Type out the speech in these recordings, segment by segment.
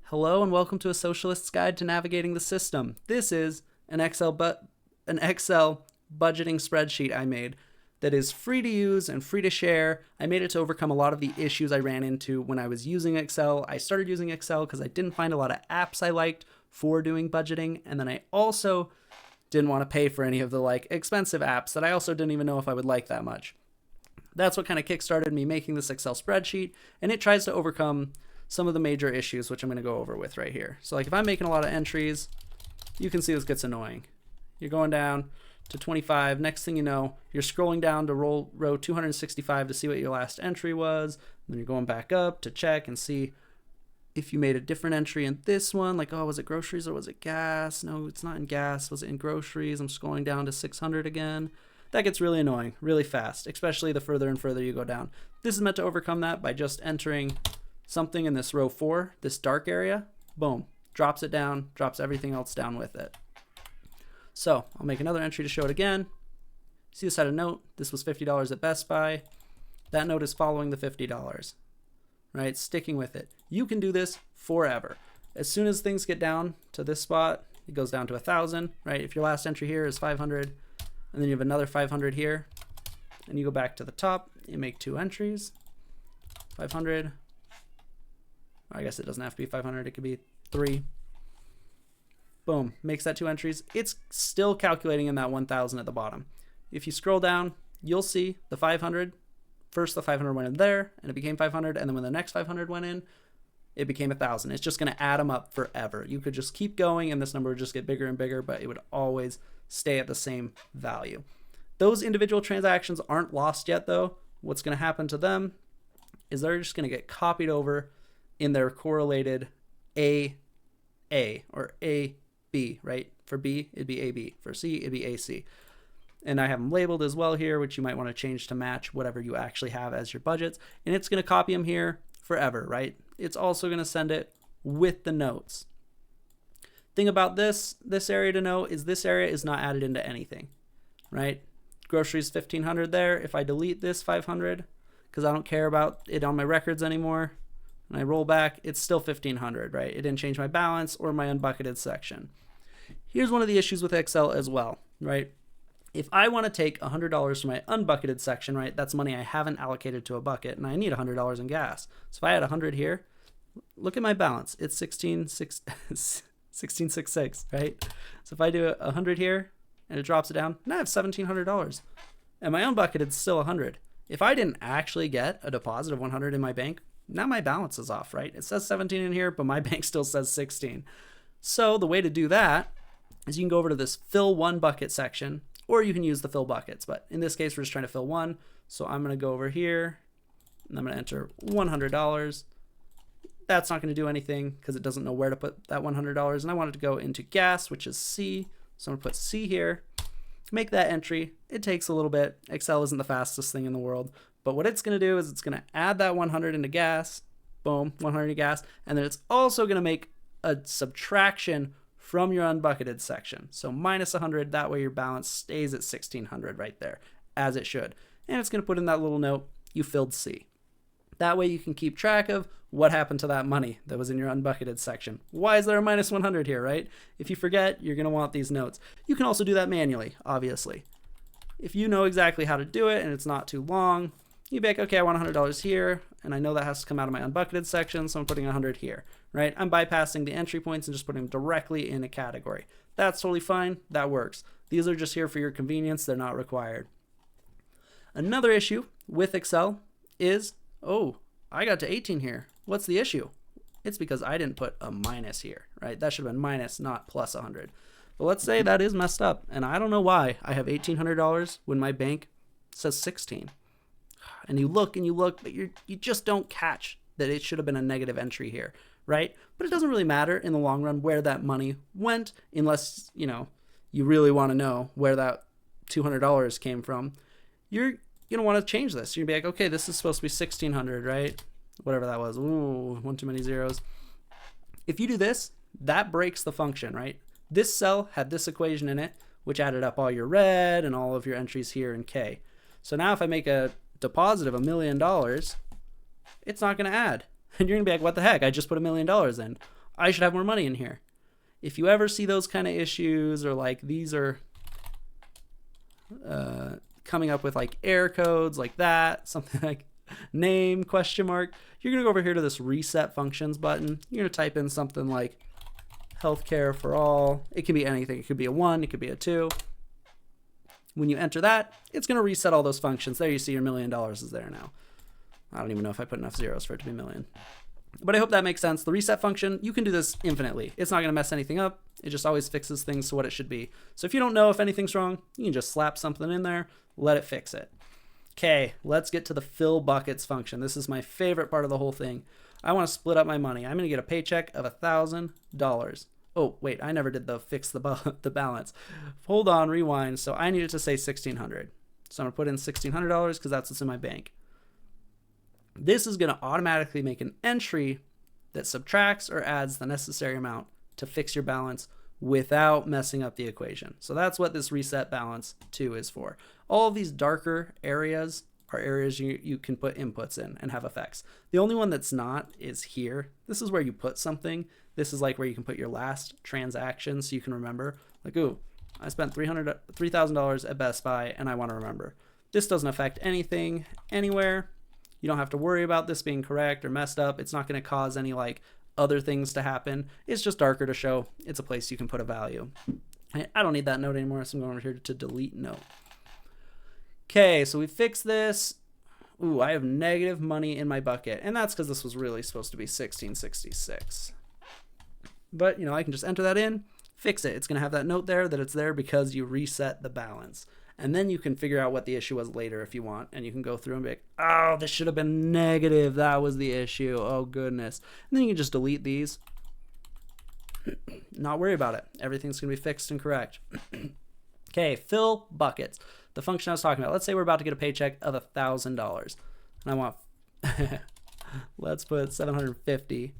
Hello and welcome to a Socialist's Guide to Navigating the System. This is an Excel budgeting spreadsheet I made that is free to use and free to share. I made it to overcome a lot of the issues I ran into when I was using Excel. I started using Excel because I didn't find a lot of apps I liked for doing budgeting, and then I also didn't want to pay for any of the expensive apps that I also didn't even know if I would like that much. That's what kind of kickstarted me making this Excel spreadsheet, and it tries to overcome some of the major issues, which I'm going to go over with right here. So if I'm making a lot of entries, you can see this gets annoying. You're going down to 25. Next thing you know, you're scrolling down to row 265 to see what your last entry was. And then you're going back up to check and see if you made a different entry in this one. Like, oh, was it groceries or was it gas? No, it's not in gas. Was it in groceries? I'm scrolling down to 600 again. That gets really annoying really fast, especially the further and further you go down. This is meant to overcome that by just entering something in this row 4, this dark area, boom, drops it down, drops everything else down with it. So I'll make another entry to show it again. See this had a note. This was $50 at Best Buy. That note is following the $50, right? Sticking with it. You can do this forever. As soon as things get down to this spot, it goes down to 1,000, right? If your last entry here is 500, and then you have another 500 here, and you go back to the top, you make 2 entries, 500. I guess it doesn't have to be 500, it could be 3. Boom, makes that 2 entries. It's still calculating in that 1,000 at the bottom. If you scroll down, you'll see the 500. First the 500 went in there, and it became 500, and then when the next 500 went in, it became 1,000. It's just going to add them up forever. You could just keep going, and this number would just get bigger and bigger, but it would always stay at the same value. Those individual transactions aren't lost yet, though. What's going to happen to them is they're just going to get copied over in their correlated A or AB, right? For B, it'd be AB. For C, it'd be AC. And I have them labeled as well here, which you might want to change to match whatever you actually have as your budgets. And it's going to copy them here forever, right? It's also going to send it with the notes. Thing about this area to know is this area is not added into anything, right? Groceries 1,500 there. If I delete this 500, because I don't care about it on my records anymore, and I roll back, it's still 1,500, right? It didn't change my balance or my unbucketed section. Here's one of the issues with Excel as well, right? If I want to take $100 from my unbucketed section, right, that's money I haven't allocated to a bucket, and I need $100 in gas. So if I had 100 here, look at my balance. It's 1666, right? So if I do 100 here and it drops it down, now I have $1,700. And my unbucketed is still 100. If I didn't actually get a deposit of 100 in my bank, now my balance is off, right? It says 17 in here, but my bank still says 16. So the way to do that is you can go over to this fill one bucket section, or you can use the fill buckets. But in this case, we're just trying to fill one. So I'm going to go over here and I'm going to enter $100. That's not going to do anything because it doesn't know where to put that $100. And I want it to go into gas, which is C. So I'm going to put C here, make that entry. It takes a little bit. Excel isn't the fastest thing in the world. But what it's going to do is it's going to add that 100 into gas. Boom, 100 into gas. And then it's also going to make a subtraction from your unbucketed section. So minus 100, that way your balance stays at 1,600 right there, as it should. And it's going to put in that little note, you filled C. That way you can keep track of what happened to that money that was in your unbucketed section. Why is there a minus 100 here, right? If you forget, you're going to want these notes. You can also do that manually, obviously. If you know exactly how to do it and it's not too long, you'd be like, okay, I want $100 here, and I know that has to come out of my unbucketed section, so I'm putting 100 here, right? I'm bypassing the entry points and just putting them directly in a category. That's totally fine. That works. These are just here for your convenience. They're not required. Another issue with Excel is, oh, I got to 18 here. What's the issue? It's because I didn't put a minus here, right? That should have been minus, not plus 100. But let's say that is messed up, and I don't know why I have $1,800 when my bank says 16. And you look, but you just don't catch that it should have been a negative entry here, right? But it doesn't really matter in the long run where that money went, unless, you really want to know where that $200 came from. You're going to want to change this. You're going to be like, okay, this is supposed to be 1,600, right? Whatever that was. Ooh, one too many zeros. If you do this, that breaks the function, right? This cell had this equation in it, which added up all your red and all of your entries here in K. So now if I make a deposit of $1 million, it's not going to add. And you're going to be like, what the heck? I just put $1 million in. I should have more money in here. If you ever see those kind of issues, or like these are coming up with like error codes like that, something like name question mark, you're going to go over here to this reset functions button. You're going to type in something like healthcare for all. It can be anything. It could be a 1, it could be a 2. When you enter that, it's going to reset all those functions. There you see your $1 million is there now. I don't even know if I put enough zeros for it to be a million. But I hope that makes sense. The reset function, you can do this infinitely. It's not going to mess anything up. It just always fixes things to what it should be. So if you don't know if anything's wrong, you can just slap something in there, let it fix it. Okay, let's get to the fill buckets function. This is my favorite part of the whole thing. I want to split up my money. I'm going to get a paycheck of $1,000. Oh, wait, I never did the fix the balance. Hold on, rewind. So I needed to say $1,600. So I'm going to put in $1,600 because that's what's in my bank. This is going to automatically make an entry that subtracts or adds the necessary amount to fix your balance without messing up the equation. So that's what this reset balance 2 is for. All of these darker areas are areas you can put inputs in and have effects. The only one that's not is here. This is where you put something. This is like where you can put your last transaction so you can remember. Like, ooh, I spent $3,000 at Best Buy and I want to remember. This doesn't affect anything anywhere. You don't have to worry about this being correct or messed up. It's not going to cause any like other things to happen. It's just darker to show it's a place you can put a value. I don't need that note anymore, so I'm going over here to delete note. Okay, so we fixed this. Ooh, I have negative money in my bucket, and that's because this was really supposed to be 1666. But, I can just enter that in, fix it. It's going to have that note there that it's there because you reset the balance. And then you can figure out what the issue was later if you want, and you can go through and be like, oh, this should have been negative. That was the issue. Oh, goodness. And then you can just delete these. Not worry about it. Everything's going to be fixed and correct. Okay, fill buckets. The function I was talking about. Let's say we're about to get a paycheck of $1,000. And I want, let's put $750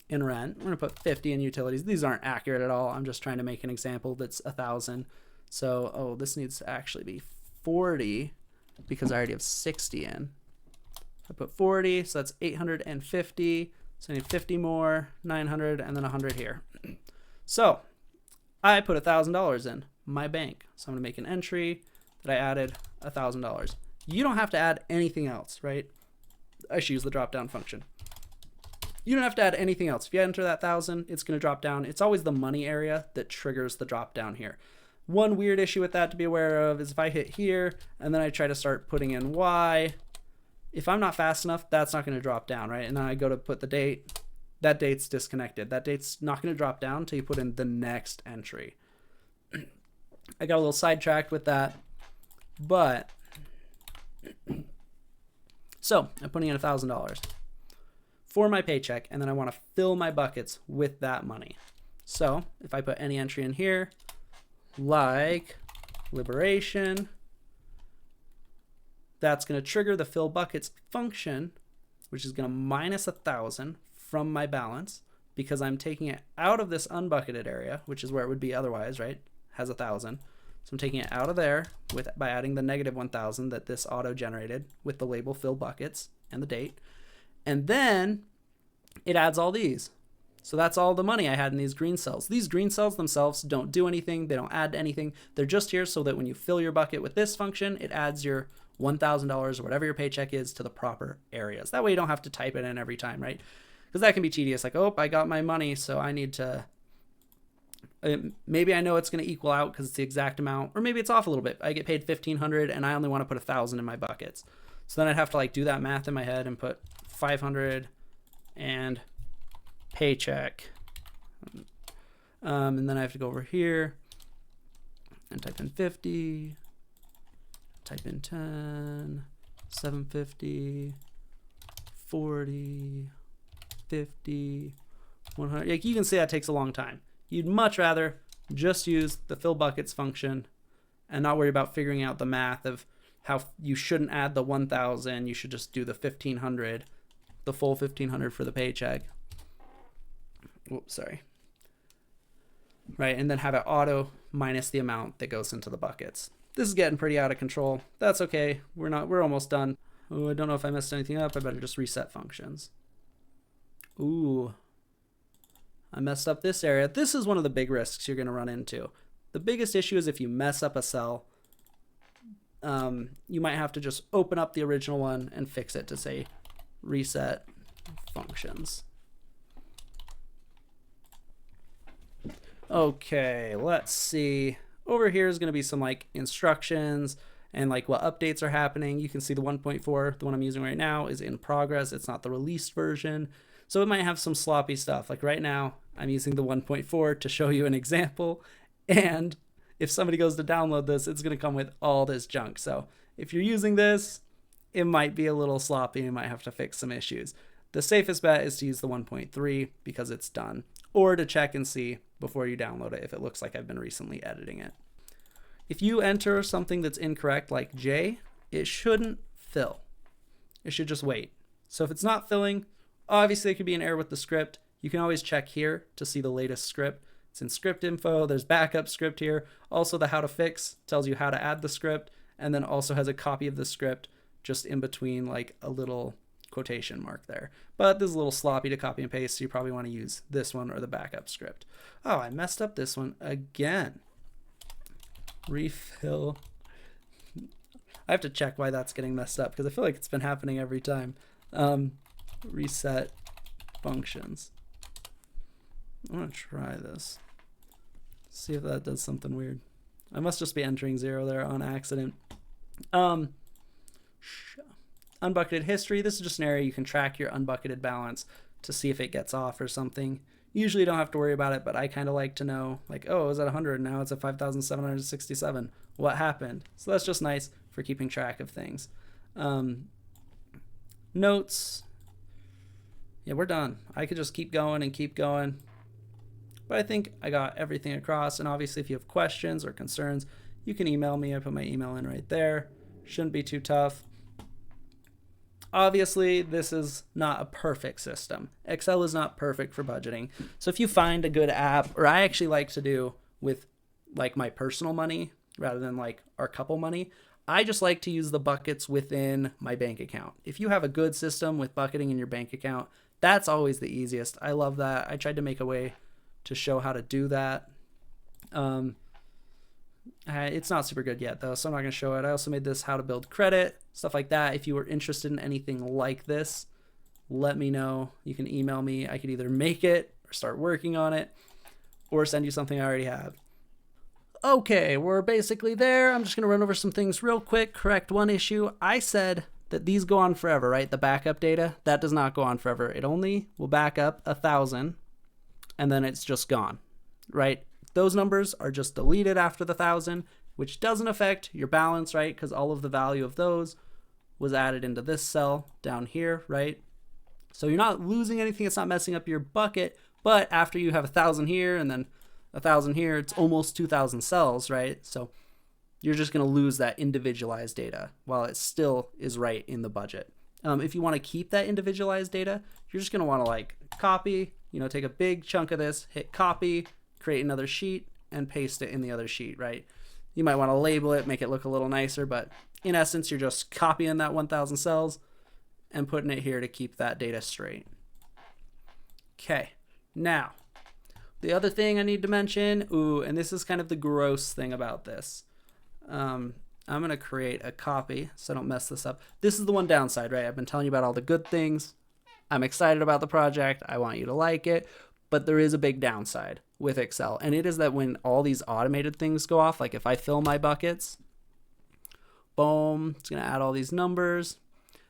in rent. We're going to put 50 in utilities. These aren't accurate at all. I'm just trying to make an example that's 1,000. So, this needs to actually be 40 because I already have 60 in. I put 40, so that's 850. So I need 50 more, 900, and then 100 here. So I put $1,000 in my bank. So I'm going to make an entry that I added $1,000. You don't have to add anything else, right? I should use the drop down function. You don't have to add anything else. If you enter that 1,000, it's going to drop down. It's always the money area that triggers the drop down here. One weird issue with that to be aware of is if I hit here and then I try to start putting in Y, if I'm not fast enough, that's not going to drop down, right? And then I go to put the date, that date's disconnected. That date's not going to drop down until you put in the next entry. I got a little sidetracked with that, but so I'm putting in $1,000 for my paycheck, and then I want to fill my buckets with that money. So if I put any entry in here, like liberation, that's going to trigger the fill buckets function, which is going to minus 1,000 from my balance because I'm taking it out of this unbucketed area, which is where it would be otherwise, right? Has 1,000. So I'm taking it out of there by adding the negative 1,000 that this auto generated with the label fill buckets and the date. And then it adds all these. So that's all the money I had in these green cells. These green cells themselves don't do anything. They don't add anything. They're just here so that when you fill your bucket with this function, it adds your $1,000 or whatever your paycheck is to the proper areas. That way you don't have to type it in every time, right? Because that can be tedious. Like, oh, I got my money, so I need to... Maybe I know it's going to equal out because it's the exact amount, or maybe it's off a little bit. I get paid $1,500 and I only want to put 1,000 in my buckets. So then I'd have to like do that math in my head and put 500 and paycheck. And then I have to go over here and type in 50, type in 10, 750, 40, 50, 100. Like you can see that takes a long time. You'd much rather just use the fill buckets function and not worry about figuring out the math of how you shouldn't add the 1,000. You should just do the 1,500, the full 1,500 for the paycheck. Whoops, sorry. Right, and then have it auto minus the amount that goes into the buckets. This is getting pretty out of control. That's okay. We're almost done. Oh, I don't know if I messed anything up. I better just reset functions. Ooh. I messed up this area. This is one of the big risks you're going to run into. The biggest issue is if you mess up a cell, you might have to just open up the original one and fix it to say reset functions. Okay, let's see. Over here is going to be some like instructions and like what updates are happening. You can see the 1.4, the one I'm using right now, is in progress. It's not the released version. So it might have some sloppy stuff. Like right now, I'm using the 1.4 to show you an example. And if somebody goes to download this, it's going to come with all this junk. So if you're using this, it might be a little sloppy. You might have to fix some issues. The safest bet is to use the 1.3 because it's done, or to check and see before you download it if it looks like I've been recently editing it. If you enter something that's incorrect like J, it shouldn't fill. It should just wait. So if it's not filling, obviously it could be an error with the script. You can always check here to see the latest script. It's in script info. There's backup script here. Also the how to fix tells you how to add the script, and then also has a copy of the script just in between like a little quotation mark there. But this is a little sloppy to copy and paste, so you probably want to use this one or the backup script. Oh, I messed up this one again. Refill. I have to check why that's getting messed up because I feel like it's been happening every time. Reset functions. I'm gonna try this. See if that does something weird. I must just be entering 0 there on accident. Unbucketed history. This is just an area you can track your unbucketed balance to see if it gets off or something. Usually you don't have to worry about it, but I kind of like to know, like, oh, it was at 100, now it's at 5,767. What happened? So that's just nice for keeping track of things. Notes. Yeah, we're done. I could just keep going and keep going. But I think I got everything across. And obviously, if you have questions or concerns, you can email me. I put my email in right there. Shouldn't be too tough. Obviously, this is not a perfect system. Excel is not perfect for budgeting. So if you find a good app, or I actually like to do with like my personal money rather than like our couple money, I just like to use the buckets within my bank account. If you have a good system with bucketing in your bank account, that's always the easiest. I love that. I tried to make a way to show how to do that. It's not super good yet though, so I'm not going to show it. I also made this how to build credit, stuff like that. If you were interested in anything like this, let me know. You can email me. I could either make it or start working on it or send you something I already have. Okay, we're basically there. I'm just going to run over some things real quick. Correct one issue. I said that these go on forever, right? The backup data, that does not go on forever. It only will back up 1,000 and then it's just gone, right? Those numbers are just deleted after the 1,000, which doesn't affect your balance, right? Because all of the value of those was added into this cell down here, right? So you're not losing anything. It's not messing up your bucket. But after you have 1,000 here and then 1,000 here, it's almost 2,000 cells, right? So you're just going to lose that individualized data while it still is right in the budget. If you want to keep that individualized data, you're just going to want to like copy, take a big chunk of this, hit copy, create another sheet, and paste it in the other sheet, right? You might want to label it, make it look a little nicer, but in essence, you're just copying that 1,000 cells and putting it here to keep that data straight. Okay, now, the other thing I need to mention, and this is kind of the gross thing about this. I'm going to create a copy so I don't mess this up. This is the one downside, right? I've been telling you about all the good things. I'm excited about the project. I want you to like it. But there is a big downside with Excel, and it is that when all these automated things go off, like if I fill my buckets, boom, it's going to add all these numbers.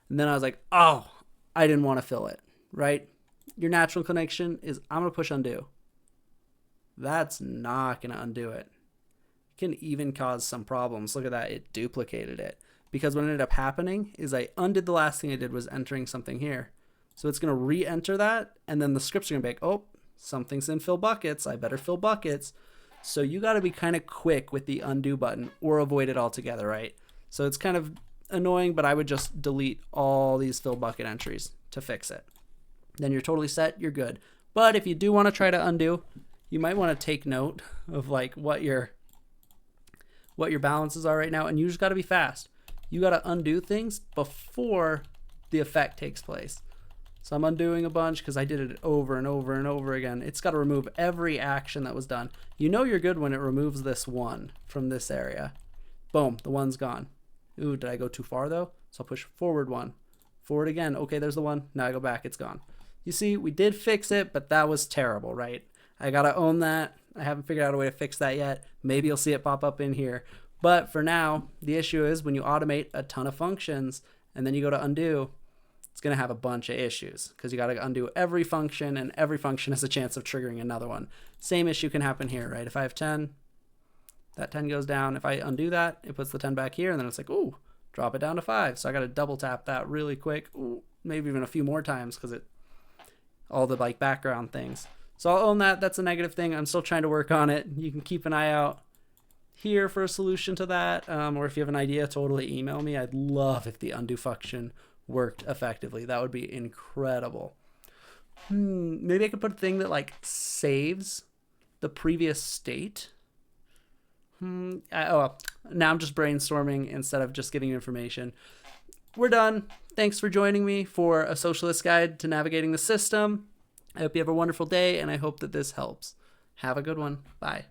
And then I was like, oh, I didn't want to fill it, right? Your natural connection is I'm going to push undo. That's not going to undo it. It can even cause some problems. Look at that. It duplicated it. Because what ended up happening is I undid the last thing I did was entering something here. So it's going to re-enter that, and then the scripts are going to be like, oh, something's in fill buckets. I better fill buckets. So you got to be kind of quick with the undo button or avoid it altogether, right? So it's kind of annoying, but I would just delete all these fill bucket entries to fix it. Then you're totally set. You're good. But if you do want to try to undo, you might want to take note of like what your balances are right now, and you just got to be fast. You got to undo things before the effect takes place. So I'm undoing a bunch because I did it over and over and over again. It's got to remove every action that was done. You know you're good when it removes this one from this area. Boom, the one's gone. Ooh, did I go too far though? So I'll push forward one. Forward again. Okay, there's the one. Now I go back, it's gone. You see, we did fix it, but that was terrible, right? I gotta own that. I haven't figured out a way to fix that yet. Maybe you'll see it pop up in here. But for now, the issue is when you automate a ton of functions and then you go to undo, it's going to have a bunch of issues because you got to undo every function, and every function has a chance of triggering another one. Same issue can happen here, right? If I have 10, that 10 goes down. If I undo that, it puts the 10 back here, and then it's like, ooh, drop it down to 5. So I got to double tap that really quick. Ooh, maybe even a few more times because all the like background things. So I'll own that. That's a negative thing. I'm still trying to work on it. You can keep an eye out here for a solution to that. Or if you have an idea, totally email me. I'd love if the undo function worked effectively. That would be incredible. Maybe I could put a thing that like saves the previous state. Now I'm just brainstorming instead of just giving you information. We're done. Thanks for joining me for a Socialist guide to navigating the system. I hope you have a wonderful day, and I hope that this helps. Have a good one. Bye.